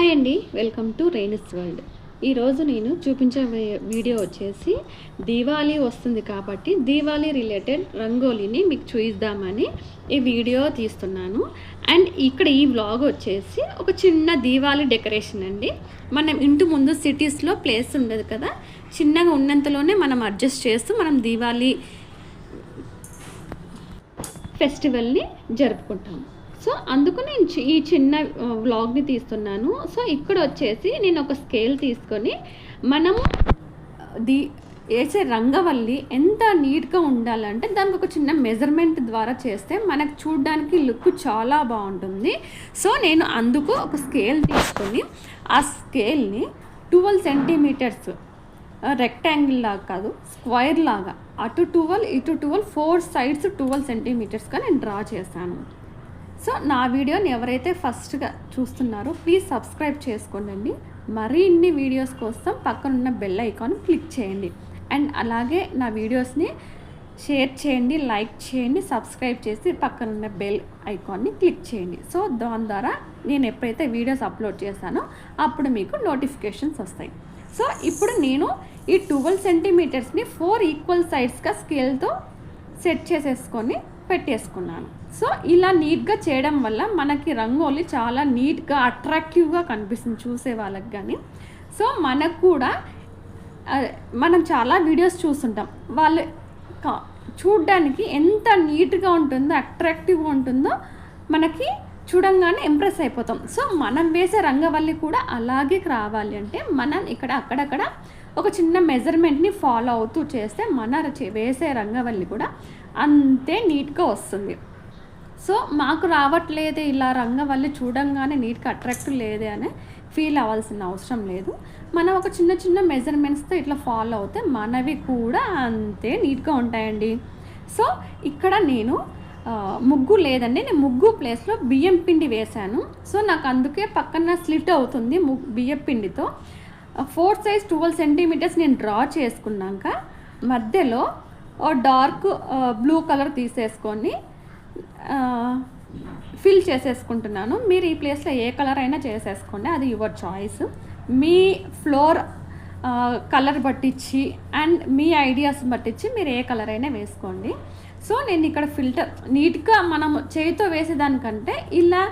Hi అండి, welcome to రైనస్ world. ఈరోజు నేను చూపించే వీడియో వచ్చేసి దీవాళీ వస్తుంది కాబట్టి దీవాళీ రిలేటెడ్ రంగోలీని మీకు చూపిద్దామని ఈ వీడియో తీస్తున్నాను. అండ్ ఇక్కడ ఈ వ్లాగ్ వచ్చేసి ఒక చిన్న దీవాళీ డెకరేషన్ అండి. మనం ఇంటి ముందు సిటీస్లో ప్లేస్ ఉండదు కదా, చిన్నగా ఉన్నంతలోనే మనం అడ్జస్ట్ చేస్తూ మనం దీవాళీ ఫెస్టివల్ని జరుపుకుంటాము. సో అందుకు నేను ఈ చిన్న వ్లాగ్ని తీస్తున్నాను. సో ఇక్కడ వచ్చేసి నేను ఒక స్కేల్ తీసుకొని మనము వేసే రంగవల్లి ఎంత నీట్గా ఉండాలంటే దానికి ఒక చిన్న మెజర్మెంట్ ద్వారా చేస్తే మనకు చూడడానికి లుక్ చాలా బాగుంటుంది. సో నేను అందుకు ఒక స్కేల్ తీసుకొని ఆ స్కేల్ని 12 సెంటీమీటర్స్ రెక్టాంగిల్ లాగా కాదు, స్క్వైర్ లాగా అటు 12 ఇటు 12 4 సైడ్స్ 12 సెంటీమీటర్స్గా నేను డ్రా చేశాను. సో నా వీడియోని ఎవరైతే ఫస్ట్గా చూస్తున్నారో ప్లీజ్ సబ్స్క్రైబ్ చేసుకోండి. మరిన్ని వీడియోస్ కోసం పక్కనున్న బెల్ ఐకాన్ క్లిక్ చేయండి. అండ్ అలాగే నా వీడియోస్ని షేర్ చేయండి, లైక్ చేయండి, సబ్స్క్రైబ్ చేసి పక్కనున్న బెల్ ఐకాన్ని క్లిక్ చేయండి. సో దాని ద్వారా నేను ఎప్పుడైతే వీడియోస్ అప్లోడ్ చేశానో అప్పుడు మీకు నోటిఫికేషన్స్ వస్తాయి. సో ఇప్పుడు నేను ఈ 12 సెంటీమీటర్స్ని 4 ఈక్వల్ సైడ్స్గా స్కేల్తో సెట్ చేసేసుకొని పెట్టేసుకున్నాను. సో ఇలా నీట్గా చేయడం వల్ల మనకి రంగోలి చాలా నీట్గా అట్రాక్టివ్గా కనిపిస్తుంది చూసే వాళ్ళకి. కానీ సో మనకు కూడా మనం చాలా వీడియోస్ చూస్తుంటాం, వాళ్ళు చూడడానికి ఎంత నీట్గా ఉంటుందో అట్రాక్టివ్గా ఉంటుందో మనకి చూడంగానే ఇంప్రెస్ అయిపోతాం. సో మనం వేసే రంగవల్లి కూడా అలాగే రావాలి అంటే మనం ఇక్కడ అక్కడక్కడ ఒక చిన్న మెజర్మెంట్ని ఫాలో అవుతూ చేస్తే మన వేసే రంగవల్లి కూడా అంతే నీట్గా వస్తుంది. సో మాకు రావట్లేదే ఇలా రంగవల్లి చూడంగానే నీట్గా అట్రాక్టివ్ లేదే అని ఫీల్ అవ్వాల్సిన అవసరం లేదు. మనం ఒక చిన్న చిన్న మెజర్మెంట్స్తో ఇట్లా ఫాలో అవుతే మనవి కూడా అంతే నీట్గా ఉంటాయండి. సో ఇక్కడ నేను ముగ్గు లేదండి, నేను ముగ్గు ప్లేస్లో బియ్యం పిండి వేశాను. సో నాకు అందుకే పక్కన స్లిట్ అవుతుంది బియ్యం పిండితో. 4 సైజ్ 12 సెంటీమీటర్స్ నేను డ్రా చేసుకున్నాక మధ్యలో డార్క్ బ్లూ కలర్ తీసేసుకొని ఫిల్ చేసేసుకుంటున్నాను. మీరు ఈ ప్లేస్లో ఏ కలర్ అయినా చేసేసుకోండి, అది your choice. Me floor colour పట్టించి అండ్ మీ ఐడియాస్ పట్టించి మీరు ఏ కలర్ అయినా వేసుకోండి. సో నేను ఇక్కడ ఫిల్టర్ నీట్గా మనం చేతితో వేసేదానికంటే ఇలా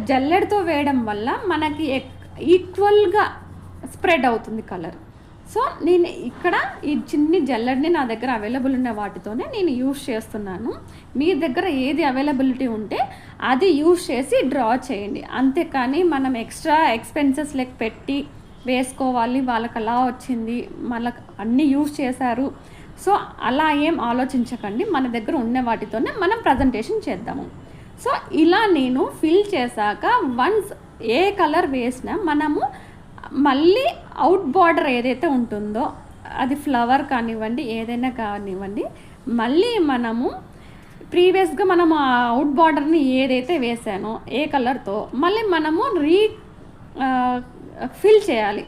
జల్లెడతో వేయడం వల్ల మనకి ఈక్వల్గా స్ప్రెడ్ అవుతుంది కలర్. సో నేను ఇక్కడ ఈ చిన్ని జల్లెడ్ని నా దగ్గర అవైలబుల్ ఉన్న వాటితోనే నేను యూజ్ చేస్తున్నాను. మీ దగ్గర ఏది అవైలబిలిటీ ఉంటే అది యూజ్ చేసి డ్రా చేయండి. అంతేకాని మనం ఎక్స్ట్రా ఎక్స్పెన్సెస్ లెక్క పెట్టి వేసుకోవాలి, వాళ్ళకి అలా వచ్చింది, మళ్ళీ అన్నీ యూజ్ చేశారు, సో అలా ఏం ఆలోచించకండి. మన దగ్గర ఉన్న వాటితోనే మనం ప్రజెంటేషన్ చేద్దాము. సో ఇలా నేను ఫిల్ చేశాక వన్స్ ఏ కలర్ వేసినా మనము మళ్ళీ అవుట్ బార్డర్ ఏదైతే ఉంటుందో అది ఫ్లవర్ కానివ్వండి ఏదైనా కానివ్వండి, మళ్ళీ మనము ప్రీవియస్గా మనము ఆ అవుట్ బార్డర్ని ఏదైతే వేసానో ఏ కలర్తో మళ్ళీ మనము ఫిల్ చేయాలి.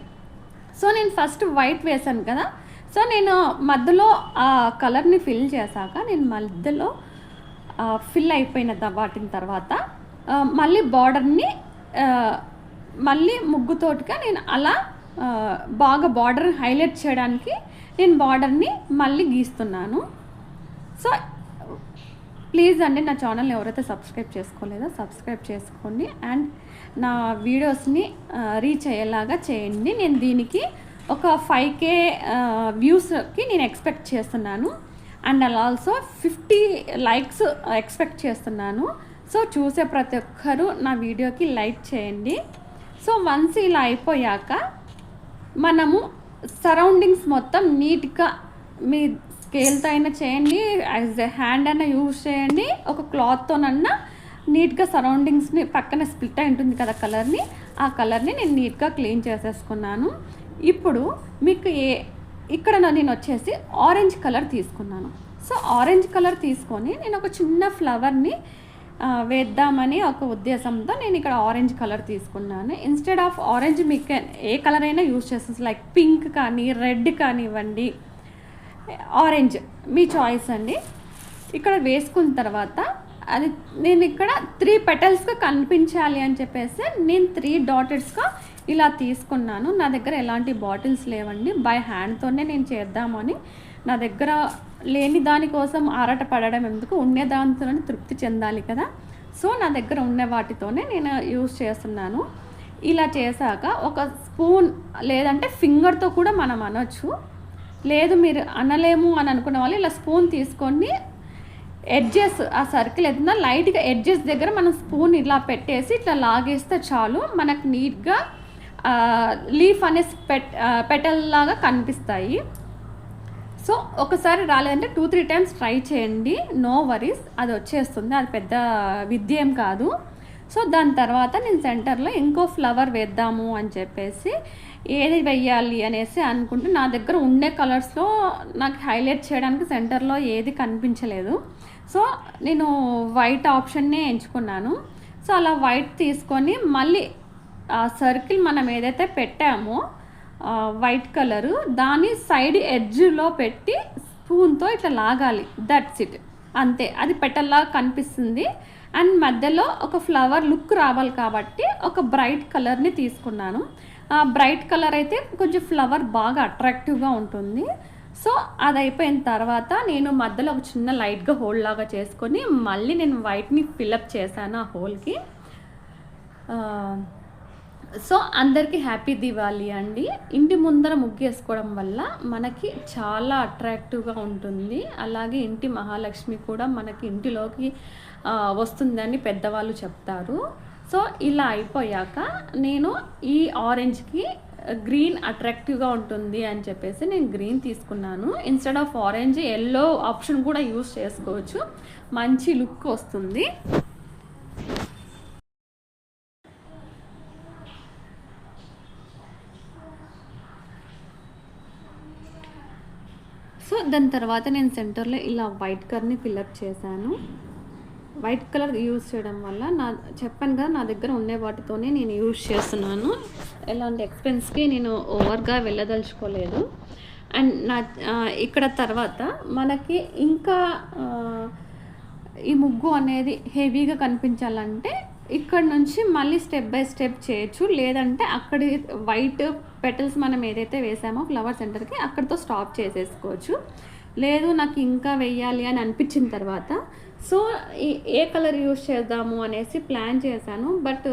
సో నేను ఫస్ట్ వైట్ వేసాను కదా, సో నేను మధ్యలో ఆ కలర్ని ఫిల్ చేశాక నేను మధ్యలో ఫిల్ అయిపోయిన వాటిని తర్వాత మళ్ళీ బార్డర్ని మళ్ళీ ముగ్గుతోటిగా నేను అలా బాగా బార్డర్ హైలైట్ చేయడానికి నేను బార్డర్ని మళ్ళీ గీస్తున్నాను. సో ప్లీజ్ అండి, నా ఛానల్ని ఎవరైతే సబ్స్క్రైబ్ చేసుకోలేదో సబ్స్క్రైబ్ చేసుకోండి అండ్ నా వీడియోస్ని రీచ్ అయ్యేలాగా చేయండి. నేను దీనికి ఒక 5K వ్యూస్కి నేను ఎక్స్పెక్ట్ చేస్తున్నాను అండ్ ఆల్సో 50 లైక్స్ ఎక్స్పెక్ట్ చేస్తున్నాను. సో చూసే ప్రతి ఒక్కరూ నా వీడియోకి లైక్ చేయండి. సో వన్స్ ఇలా అయిపోయాక మనము సరౌండింగ్స్ మొత్తం నీట్గా మీ స్కేల్తో అయినా చేయండి, యాజ్ ఎ హ్యాండ్ అయినా యూజ్ చేయండి, ఒక క్లాత్తోనన్నా నీట్గా సరౌండింగ్స్ని పక్కన స్ప్లిట్ అయి ఉంటుంది కదా కలర్ని, ఆ కలర్ని నేను నీట్గా క్లీన్ చేసేసుకున్నాను. ఇప్పుడు మీకు ఇక్కడ నేను వచ్చేసి ఆరెంజ్ కలర్ తీసుకున్నాను. సో ఆరెంజ్ కలర్ తీసుకొని నేను ఒక చిన్న ఫ్లవర్ని వేద్దామని ఒక ఉద్దేశంతో నేను ఇక్కడ ఆరెంజ్ కలర్ తీసుకున్నాను. ఇన్స్టెడ్ ఆఫ్ ఆరెంజ్ మీకు ఏ కలర్ అయినా యూజ్ చేస్తుంది, లైక్ పింక్ కానీ రెడ్ కానివ్వండి, ఆరెంజ్ మీ చాయిస్ అండి. ఇక్కడ వేసుకున్న తర్వాత అది నేను ఇక్కడ 3 పెటల్స్గా కనిపించాలి అని చెప్పేసి నేను 3 డాటెడ్స్గా ఇలా తీసుకున్నాను. నా దగ్గర ఎలాంటి బాటిల్స్ లేవండి. బై హ్యాండ్తోనే నేను చేద్దామని, నా దగ్గర లేని దానికోసం ఆరాట పడడం ఎందుకు, ఉండే దాంతోనే తృప్తి చెందాలి కదా. సో నా దగ్గర ఉన్న వాటితోనే నేను యూజ్ చేస్తున్నాను. ఇలా చేశాక ఒక స్పూన్ లేదంటే ఫింగర్తో కూడా మనం అనొచ్చు. లేదు మీరు అనలేము అని అనుకున్న వాళ్ళు ఇలా స్పూన్ తీసుకొని ఎడ్జెస్, ఆ సర్కిల్ ఏదైనా లైట్గా ఎడ్జెస్ దగ్గర మనం స్పూన్ ఇలా పెట్టేసి ఇట్లా లాగేస్తే చాలు, మనకు నీట్గా లీఫ్ అనే పెటల్ లాగా కనిపిస్తాయి. సో ఒకసారి రాలేదంటే 2-3 టైమ్స్ ట్రై చేయండి, నో వరీస్, అది వచ్చేస్తుంది. అది పెద్ద విద్య ఏం కాదు. సో దాని తర్వాత నేను సెంటర్లో ఇంకో ఫ్లవర్ వేద్దాము అని చెప్పేసి ఏది వెయ్యాలి అనేసి అనుకుంటే, నా దగ్గర ఉండే కలర్స్లో నాకు హైలైట్ చేయడానికి సెంటర్లో ఏది కనిపించలేదు. సో నేను వైట్ ఆప్షన్నే ఎంచుకున్నాను. సో అలా వైట్ తీసుకొని మళ్ళీ ఆ సర్కిల్ మనం ఏదైతే పెట్టామో వైట్ కలరు, దాని సైడ్ ఎడ్జ్లో పెట్టి స్పూన్తో ఇట్లా లాగాలి. దట్స్ ఇట్, అంతే. అది పెట్టల్లాగా కనిపిస్తుంది. అండ్ మధ్యలో ఒక ఫ్లవర్ లుక్ రావాలి కాబట్టి ఒక బ్రైట్ కలర్ని తీసుకున్నాను. ఆ బ్రైట్ కలర్ అయితే కొంచెం ఫ్లవర్ బాగా అట్రాక్టివ్గా ఉంటుంది. సో అది అయిపోయిన తర్వాత నేను మధ్యలో ఒక చిన్న లైట్గా హోల్ లాగా చేసుకొని మళ్ళీ నేను వైట్ని ఫిలప్ చేశాను ఆ హోల్కి. సో అందరికీ హ్యాపీ దివాళీ అండి. ఇంటి ముందర ముగ్గు వేసుకోవడం వల్ల మనకి చాలా అట్రాక్టివ్గా ఉంటుంది. అలాగే ఇంటి మహాలక్ష్మి కూడా మనకి ఇంటిలోకి వస్తుందని పెద్దవాళ్ళు చెప్తారు. సో ఇలా అయిపోయాక నేను ఈ ఆరెంజ్కి గ్రీన్ అట్రాక్టివ్గా ఉంటుంది అని చెప్పేసి నేను గ్రీన్ తీసుకున్నాను. Instead of orange yellow option కూడా యూస్ చేసుకోవచ్చు, మంచి లుక్ వస్తుంది. సో దాని తర్వాత నేను సెంటర్లో ఇలా వైట్ కలర్ని ఫిల్అప్ చేశాను. వైట్ కలర్ యూజ్ చేయడం వల్ల చెప్పాను కదా, నా దగ్గర ఉండే వాటితోనే నేను యూజ్ చేస్తున్నాను. ఎలాంటి ఎక్స్పెన్స్కి నేను ఓవర్గా వెళ్ళదలుచుకోలేదు. అండ్ ఇక్కడ తర్వాత మనకి ఇంకా ఈ ముగ్గు అనేది హెవీగా కనిపించాలంటే ఇక్కడ నుంచి మళ్ళీ స్టెప్ బై స్టెప్ చేయొచ్చు. లేదంటే అక్కడి వైట్ పెటల్స్ మనం ఏదైతే వేసామో ఫ్లవర్ సెంటర్కి అక్కడితో స్టాప్ చేసేసుకోవచ్చు. లేదు నాకు ఇంకా వెయ్యాలి అని అనిపించిన తర్వాత సో ఏ కలర్ యూజ్ చేద్దాము అనేసి ప్లాన్ చేశాను. బట్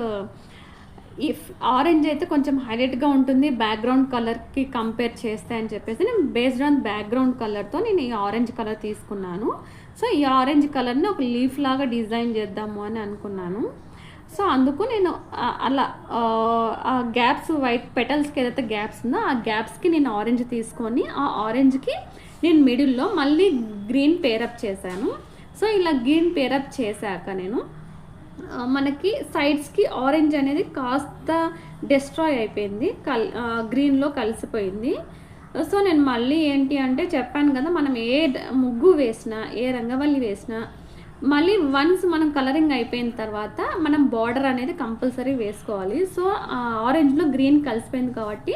ఈ ఆరెంజ్ అయితే కొంచెం హైలైట్గా ఉంటుంది బ్యాక్గ్రౌండ్ కలర్కి కంపేర్ చేస్తే అని చెప్పేసి నేను బేస్డ్ ఆన్ బ్యాక్గ్రౌండ్ కలర్తో నేను ఈ ఆరెంజ్ కలర్ తీసుకున్నాను. సో ఈ ఆరెంజ్ కలర్ని ఒక లీఫ్ లాగా డిజైన్ చేద్దాము అని అనుకున్నాను. సో అందుకు నేను అలా ఆ గ్యాప్స్ వైట్ పెటల్స్కి ఏదైతే గ్యాప్స్ ఉందో ఆ గ్యాప్స్కి నేను ఆరెంజ్ తీసుకొని ఆ ఆరెంజ్కి నేను మిడిల్లో మళ్ళీ గ్రీన్ పేరప్ చేశాను. సో ఇలా గ్రీన్ పేరప్ చేశాక నేను మనకి సైడ్స్కి ఆరెంజ్ అనేది కాస్త డిస్ట్రాయ్ అయిపోయింది, గ్రీన్లో కలిసిపోయింది. సో నేను మళ్ళీ ఏంటి అంటే చెప్పాను కదా, మనం ఏ ముగ్గు వేసినా ఏ రంగవల్లి వేసినా మళ్ళీ వన్స్ మనం కలరింగ్ అయిపోయిన తర్వాత మనం బార్డర్ అనేది కంపల్సరీ వేసుకోవాలి. సో ఆరెంజ్లో గ్రీన్ కలిసిపోయింది కాబట్టి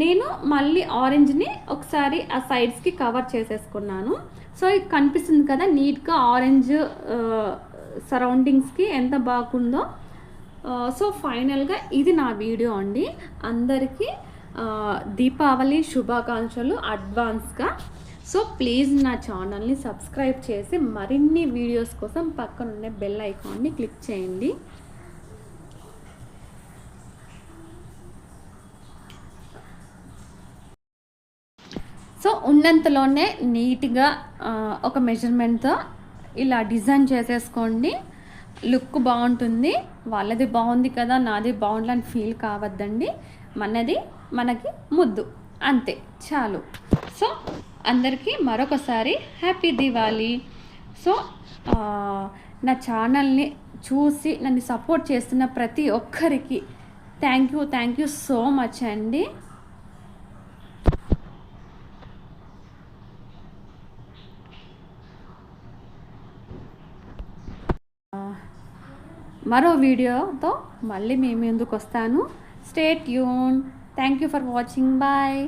నేను మళ్ళీ ఆరెంజ్ని ఒకసారి ఆ సైడ్స్కి కవర్ చేసేసుకున్నాను. సో ఇది కనిపిస్తుంది కదా నీట్గా ఆరెంజ్ సరౌండింగ్స్కి ఎంత బాగుందో. సో ఫైనల్గా ఇది నా వీడియో అండి. అందరికీ దీపావళి శుభాకాంక్షలు అడ్వాన్స్గా. సో ప్లీజ్ నా ఛానల్ని సబ్స్క్రైబ్ చేసి మరిన్ని వీడియోస్ కోసం పక్కనుండే బెల్ ఐకాన్ని క్లిక్ చేయండి. సో ఉన్నంతలోనే నీట్గా ఒక మెజర్మెంట్తో ఇలా డిజైన్ చేసేసుకోండి, లుక్ బాగుంటుంది. వాళ్ళది బాగుంది కదా నాది బాగుంది అని ఫీల్ కావద్దండి. మనకి ముద్దు అంతే చాలు. సో అందరికీ మరొకసారి హ్యాపీ దివాళీ. సో నా ఛానల్ని చూసి నన్ను సపోర్ట్ చేస్తున్న ప్రతి ఒక్కరికి థ్యాంక్ యూ సో మచ్ అండి. మరో వీడియోతో మళ్ళీ మీ ముందుకు వస్తాను. Stay tune. Thank you for watching. Bye.